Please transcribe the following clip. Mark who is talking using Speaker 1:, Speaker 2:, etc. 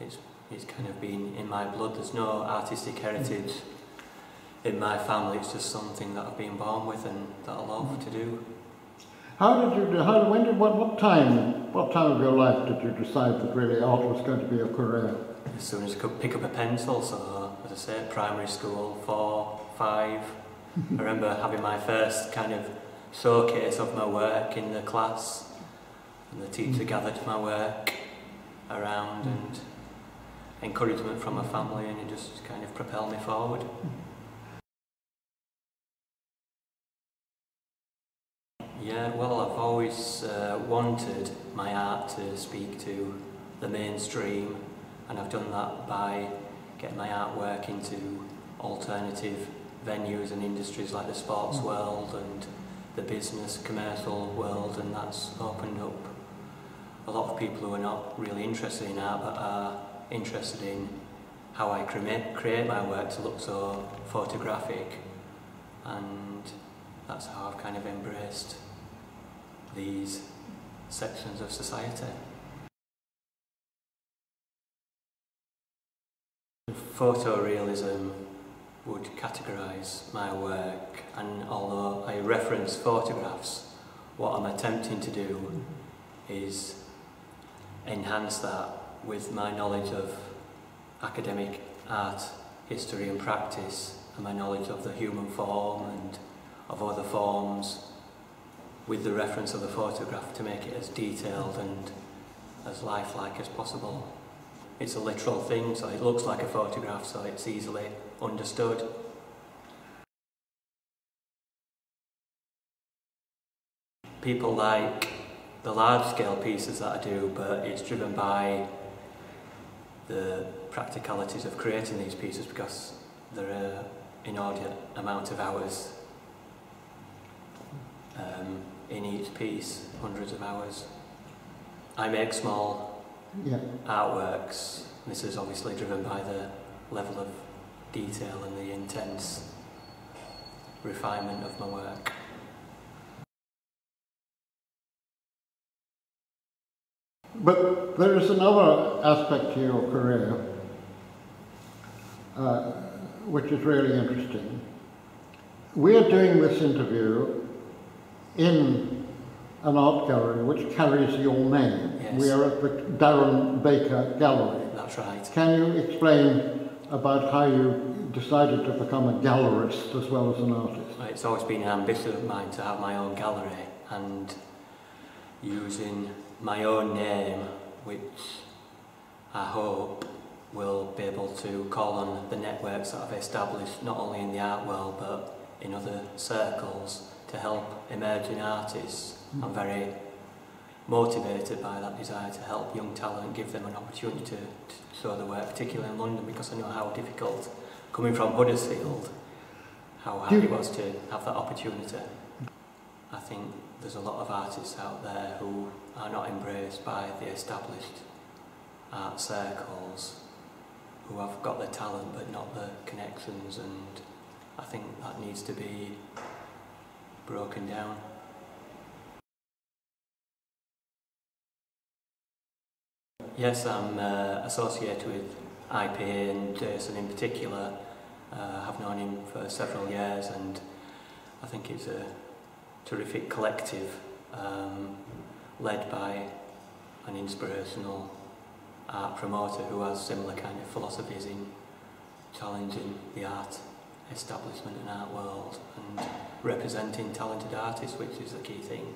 Speaker 1: it's kind of been in my blood. There's no artistic heritage in my family. It's just something that I've been born with and that I love to do.
Speaker 2: What time of your life did you decide that really art was going to be a career?
Speaker 1: As soon as I could pick up a pencil, so as I say, primary school, 4, 5. I remember having my first kind of showcase of my work in the class, and the teacher gathered my work around and encouragement from my family, and it just kind of propelled me forward. Yeah, well, I've always wanted my art to speak to the mainstream, and I've done that by getting my artwork into alternative venues and industries like the sports world and the business, commercial world, and that's opened up a lot of people who are not really interested in art but are interested in how I create my work to look so photographic, and that's how I've kind of embraced these sections of society. Photorealism would categorise my work, and although I reference photographs, what I'm attempting to do is enhance that with my knowledge of academic art, history and practice, and my knowledge of the human form and of other forms, with the reference of the photograph to make it as detailed and as lifelike as possible. It's a literal thing, so it looks like a photograph, so it's easily understood. People like the large-scale pieces that I do, but it's driven by the practicalities of creating these pieces because there are inordinate amount of hours in each piece, hundreds of hours. I make small artworks. This is obviously driven by the level of detail and the intense refinement of my work.
Speaker 2: But there is another aspect to your career which is really interesting. We are doing this interview in an art gallery which carries your name.
Speaker 1: Yes.
Speaker 2: We are at the Darren Baker Gallery.
Speaker 1: That's right.
Speaker 2: Can you explain about how you decided to become a gallerist as well as an artist?
Speaker 1: It's always been an ambition of mine to have my own gallery, and using my own name, which I hope will be able to call on the networks that I've established not only in the art world but in other circles to help emerging artists. I'm very motivated by that desire to help young talent, give them an opportunity to show their work, particularly in London, because I know how difficult, coming from Huddersfield, how hard it was to have that opportunity. I think there's a lot of artists out there who are not embraced by the established art circles, who have got the talent but not the connections, and I think that needs to be broken down. Yes, I'm associated with IPA, and Jason in particular. I've known him for several years, and I think it's a terrific collective led by an inspirational art promoter who has similar kind of philosophies in challenging the art establishment and art world and representing talented artists, which is the key thing.